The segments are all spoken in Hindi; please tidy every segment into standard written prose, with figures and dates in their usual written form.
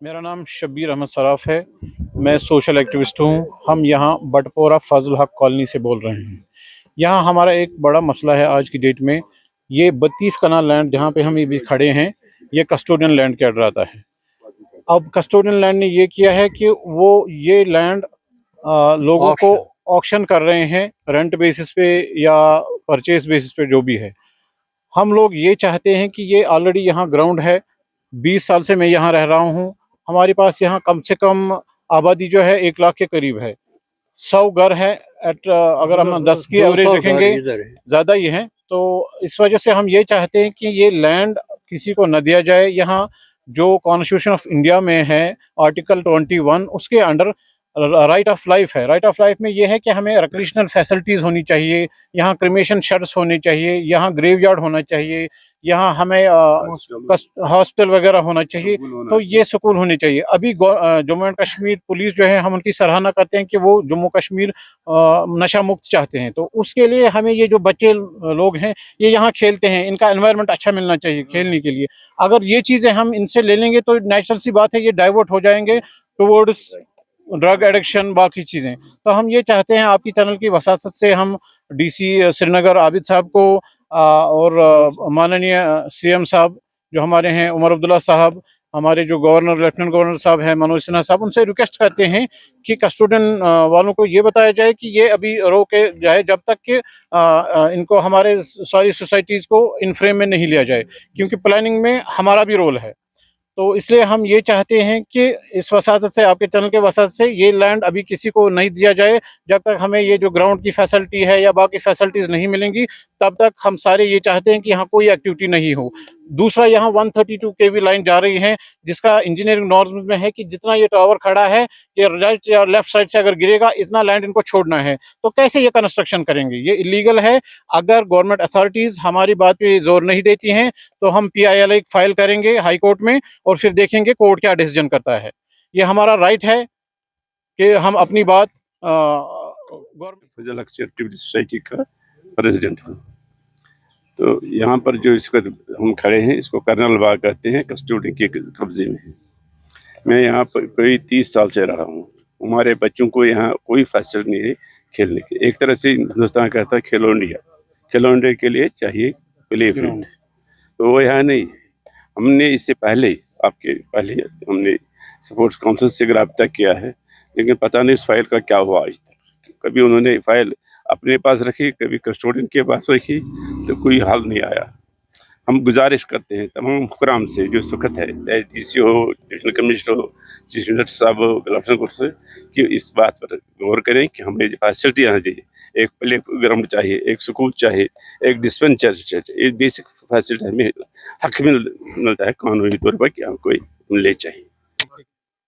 मेरा नाम शब्बीर अहमद सराफ है। मैं सोशल एक्टिविस्ट हूँ। हम यहाँ बटपोरा फजल हक कॉलोनी से बोल रहे हैं। यहाँ हमारा एक बड़ा मसला है आज की डेट में। ये 32 कनाल लैंड जहाँ पे हम अभी खड़े हैं, ये कस्टोडियन लैंड कहलाता है। अब कस्टोडियन लैंड ने ये किया है कि वो ये लैंड लोगों को ऑक्शन कर रहे हैं, रेंट बेसिस पे या परचेस बेसिस पे, जो भी है। हम लोग ये चाहते हैं कि ये ऑलरेडी यहाँ ग्राउंड है। 20 साल से मैं यहाँ रह रहा हूँ। हमारे पास यहाँ कम से कम आबादी जो है 1 लाख के करीब है। 100 घर है अगर हम 10 की एवरेज रखेंगे, ज़्यादा ही है। तो इस वजह से हम ये चाहते हैं कि ये लैंड किसी को न दिया जाए। यहाँ जो कॉन्स्टिट्यूशन ऑफ इंडिया में है आर्टिकल 21, उसके अंडर राइट ऑफ लाइफ है। राइट ऑफ लाइफ में ये है कि हमें रिक्रिएशनल फैसिलिटीज़ होनी चाहिए, यहाँ क्रिमेशन शेड्स होने चाहिए, यहाँ ग्रेवयार्ड होना चाहिए, यहाँ हमें हॉस्टल वगैरह होना चाहिए। तो ये स्कूल होने चाहिए। अभी जम्मू एंड कश्मीर पुलिस जो है, हम उनकी सराहना करते हैं कि वो जम्मू कश्मीर नशा मुक्त चाहते हैं। तो उसके लिए हमें ये जो बच्चे लोग हैं ये यहाँ खेलते हैं, इनका एनवायरनमेंट अच्छा मिलना चाहिए खेलने के लिए। अगर ये चीज़ें हम इनसे ले लेंगे तो नेचुरल सी बात है ये डाइवर्ट हो जाएंगे टुवर्ड्स ड्रग एडिक्शन, बाकी चीज़ें। तो हम ये चाहते हैं आपकी चैनल की वसासत से हम डीसी श्रीनगर आबिद साहब को और माननीय सीएम साहब जो हमारे हैं उमर अब्दुल्ला साहब, हमारे जो गवर्नर लेफ्टिनेंट गवर्नर साहब हैं मनोज सिन्हा साहब, उनसे रिक्वेस्ट करते हैं कि कस्टोडियन वालों को ये बताया जाए कि ये अभी रोके जाए जब तक कि इनको हमारे सारी सोसाइटीज़ को इन फ्रेम में नहीं लिया जाए, क्योंकि प्लानिंग में हमारा भी रोल है। तो इसलिए हम ये चाहते हैं कि इस वसादत से, आपके चैनल के वसादत से, ये लैंड अभी किसी को नहीं दिया जाए जब तक हमें ये जो ग्राउंड की फैसिलिटी है या बाकी फैसिलिटीज़ नहीं मिलेंगी। तब तक हम सारे ये चाहते हैं कि यहाँ कोई एक्टिविटी नहीं हो। दूसरा, यहाँ 132 केवी लाइन जा रही है जिसका इंजीनियरिंग नॉर्म्स में है कि जितना ये टावर खड़ा है, ये राइट या लेफ्ट साइड से अगर गिरेगा इतना लैंड इनको छोड़ना है। तो कैसे ये कंस्ट्रक्शन करेंगे? ये इलीगल है। अगर गवर्नमेंट अथॉरिटीज़ हमारी बात पे जोर नहीं देती हैं तो हम PILA फाइल करेंगे हाई कोर्ट में और फिर देखेंगे कोर्ट क्या डिसीजन करता है। ये हमारा राइट है कि हम अपनी बात गवर्नमेंट। फजल हक चैरिटेबल सोसाइटी का प्रेसिडेंट हूँ। तो यहाँ पर जो इस वक्त हम खड़े हैं इसको कर्नल बाग कहते हैं, कस्टोडी के कब्जे में है। मैं यहाँ पर कोई 30 साल से रहा हूँ। हमारे बच्चों को यहाँ कोई फैसिलिटी नहीं है खेलने की। एक तरह से हिंदुस्तान कहता है खेलो इंडिया, खेलो इंडिया के लिए चाहिए प्ले फील्ड, तो वो यहाँ नहीं है। हमने इससे पहले हमने स्पोर्ट्स काउंसिल से रब्ता किया है, लेकिन पता नहीं उस फाइल का क्या हुआ आज तक। कभी उन्होंने फाइल अपने पास रखी, कभी कस्टोडियन के पास रखी, तो कोई हल नहीं आया। हम गुजारिश करते हैं तमाम हुक्राम से जो सुखत है, चाहे DC हो, डिविजनल कमिश्नर हो, चीफ मिनिस्टर साहब हो, लेफ्टिनेंट गवर्नर से, कि इस बात पर गौर करें कि हमें फैसिलिटी यहाँ दी। एक प्ले ग्राउंड चाहिए, एक स्कूल चाहिए, एक डिस्पेंसर चाहिए। एक बेसिक फैसिलिटी हमें हक मिलता है कानूनी तौर पर कि हमको ले चाहिए।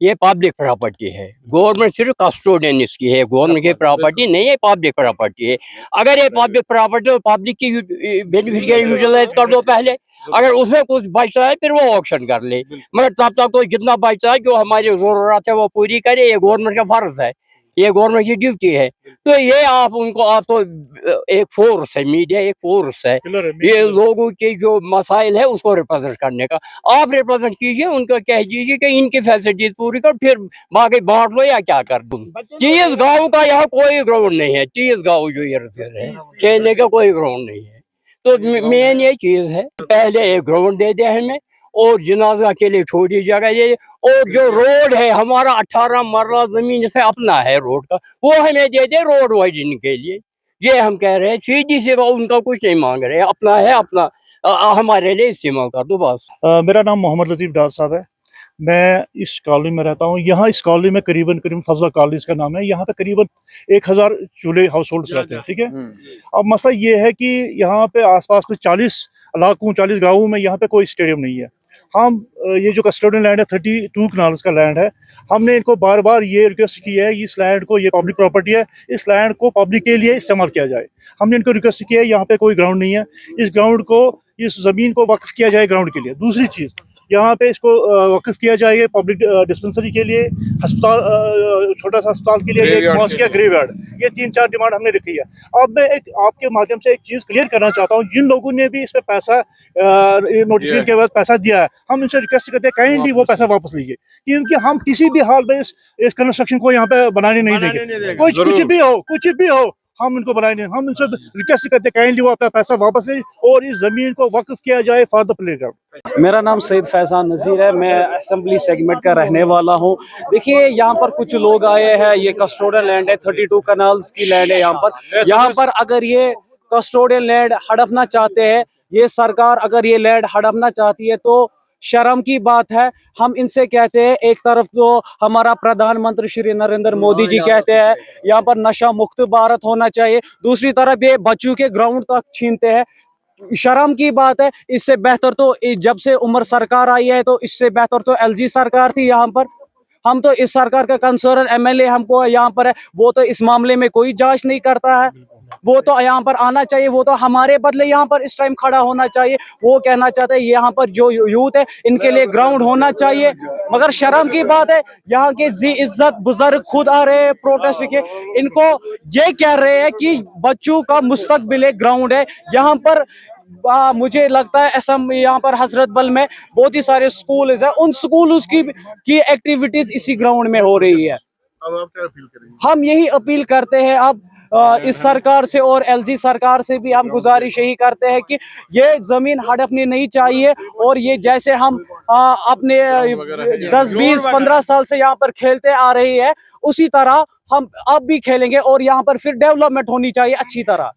ये पब्लिक प्रॉपर्टी है, गवर्नमेंट सिर्फ कस्टोडियन इसकी है, गवर्नमेंट की प्रॉपर्टी नहीं है, पब्लिक प्रॉपर्टी है। अगर ये पब्लिक प्रॉपर्टी तो पब्लिक की बेनिफिट के यूटिलाइज कर दो पहले, अगर उसमें कुछ बचता है फिर वो ऑक्शन कर ले, मगर तब तक तो जितना बचता है जो हमारी जरूरत है वो पूरी करे। ये गवर्नमेंट का फर्ज है, ये गवर्नमेंट की ड्यूटी है। तो ये आप तो एक फोर्स है, मीडिया एक फोर्स है, ये लोगों के जो मसाइल है उसको रिप्रेजेंट करने का। आप रिप्रेजेंट कीजिए, उनको कह दीजिए कि इनकी फैसिलिटीज पूरी कर, फिर बाकी बांट लो या क्या कर दूं। चीज गाँव का यहाँ कोई ग्राउंड नहीं है, चीज गाँव जो ये है खेलने का कोई ग्राउंड नहीं है। तो मेन ये चीज है, पहले एक ग्राउंड दे दे हमें और जनाजा के लिए छोटी जगह ये, और जो रोड है हमारा 18 मरला जमीन जैसे अपना है रोड का, वो हमें दे दे रोड वाइडनिंग के लिए। ये हम कह रहे हैं, सीधी से उनका कुछ नहीं मांग रहे, अपना है अपना हमारे लिए इस्तेमाल कर दो बस। मेरा नाम मोहम्मद लतीफ़ डार साहब है। मैं इस कॉलोनी में रहता हूँ। यहाँ इस कॉलोनी में करीबन फजला कॉलोनी इसका नाम है। यहाँ पे करीबन 1000 चूल्हे हाउस होल्ड रहते हैं, ठीक है। अब मसला ये है कि यहाँ पे आसपास कुछ 40 इलाकों 40 गाँवों में यहाँ पे कोई स्टेडियम नहीं है। हम ये जो कस्टोडियन लैंड है 32 कनाल्स का लैंड है, हमने इनको बार बार ये रिक्वेस्ट की है, इस लैंड को, ये पब्लिक प्रॉपर्टी है, इस लैंड को पब्लिक के लिए इस्तेमाल किया जाए। हमने इनको रिक्वेस्ट किया है, यहाँ पे कोई ग्राउंड नहीं है, इस ग्राउंड को, इस ज़मीन को वक्फ किया जाए ग्राउंड के लिए। दूसरी चीज़, यहाँ पे इसको वक्फ किया जाए पब्लिक डिस्पेंसरी के लिए, अस्पताल, छोटा सा अस्पताल के लिए, एक मॉस्क या ग्रेवयार्ड, ये 3-4 डिमांड हमने रखी है। अब मैं एक आपके माध्यम से एक चीज़ क्लियर करना चाहता हूँ, जिन लोगों ने भी इस पे पैसा नोटिफिकेशन के बाद पैसा दिया है, हम इनसे रिक्वेस्ट करते हैं काइंडली वो पैसा वापस लीजिए, क्योंकि हम किसी भी हाल में इस कंस्ट्रक्शन को यहाँ पे बनाने नहीं देंगे। कुछ भी हो हम इनको बनाए नहीं, हम इनसे रिक्वेस्ट करते हैं काइंडली वो अपना पैसा वापस ले और इस जमीन को वक्फ किया जाए फॉर द प्लेग्राउंड। मेरा नाम सैयद फैजान नज़ीर है, मैं असेंबली सेगमेंट का रहने वाला हूं। देखिए यहाँ पर कुछ लोग आए हैं, ये कस्टोडियल लैंड है, 32 कनाल्स की लैंड है यहाँ पर अगर ये कस्टोडियल लैंड हड़पना चाहते हैं, ये सरकार अगर ये लैंड हड़पना चाहती है तो शर्म की बात है। हम इनसे कहते हैं, एक तरफ तो हमारा प्रधानमंत्री श्री नरेंद्र मोदी जी कहते हैं यहाँ पर नशा मुक्त भारत होना चाहिए, दूसरी तरफ ये बच्चों के ग्राउंड तक छीनते हैं। शर्म की बात है। इससे बेहतर तो जब से उमर सरकार आई है तो इससे बेहतर तो एलजी सरकार थी यहाँ पर। हम तो इस सरकार का कंसर्न एमएलए हमको यहाँ पर है, वो तो इस मामले में कोई जांच नहीं करता है। वो तो यहाँ पर आना चाहिए, वो तो हमारे बदले यहाँ पर इस टाइम खड़ा होना चाहिए। वो कहना चाहते हैं यहाँ पर जो यूथ है इनके लिए ग्राउंड होना चाहिए, मगर शर्म की बात है यहाँ के जी इज्जत बुजुर्ग खुद आ रहे हैं प्रोटेस्ट के, इनको ये कह रहे हैं कि बच्चों का मुस्तकबिल ग्राउंड है यहाँ पर। मुझे लगता है असम यहाँ पर हजरत बल में बहुत ही सारे स्कूल है, उन स्कूल की एक्टिविटीज इसी ग्राउंड में हो रही है। अब आप क्या अपील करेंगे? हम यही अपील करते हैं अब इस सरकार से और एलजी सरकार से भी हम गुजारिश यही करते हैं कि ये जमीन हड़पनी नहीं चाहिए, और ये जैसे हम अपने 10-20-15 साल से यहाँ पर खेलते आ रही है उसी तरह हम अब भी खेलेंगे, और यहाँ पर फिर डेवलपमेंट होनी चाहिए अच्छी तरह।